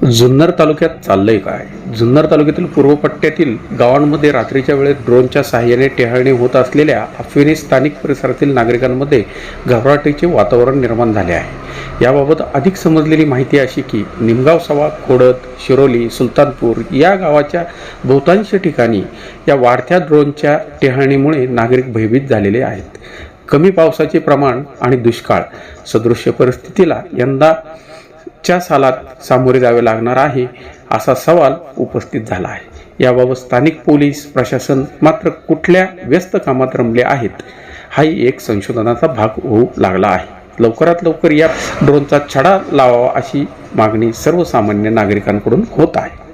जुन्नर तालुक्यात चाललंय काय? जुन्नर तालुक्यातील पूर्व पट्ट्यातील गावांमध्ये रात्रीच्या वेळेत ड्रोनच्या साहाय्याने टेहळणी होत असलेल्या अफवेने स्थानिक परिसरातील नागरिकांमध्ये घबराटीचे वातावरण निर्माण झाले आहे. याबाबत अधिक समजलेली माहिती अशी की निमगाव, सवा, खोडद, शिरोली, सुलतानपूर या गावाच्या बहुतांश ठिकाणी या वाढत्या ड्रोनच्या टेहळणीमुळे नागरिक भयभीत झालेले आहेत. कमी पावसाचे प्रमाण आणि दुष्काळ सदृश्य परिस्थितीला यंदाच्या सालात सामोरे जावे लागणार आहे असा सवाल उपस्थित झाला आहे. याबाबत स्थानिक पोलीस प्रशासन मात्र कुठल्या व्यस्त कामात रमले आहेत हाही एक संशोधनाचा भाग होऊ लागला आहे. लवकरात लवकर या ड्रोनचा छडा लावावा अशी मागणी सर्वसामान्य नागरिकांकडून होत आहे.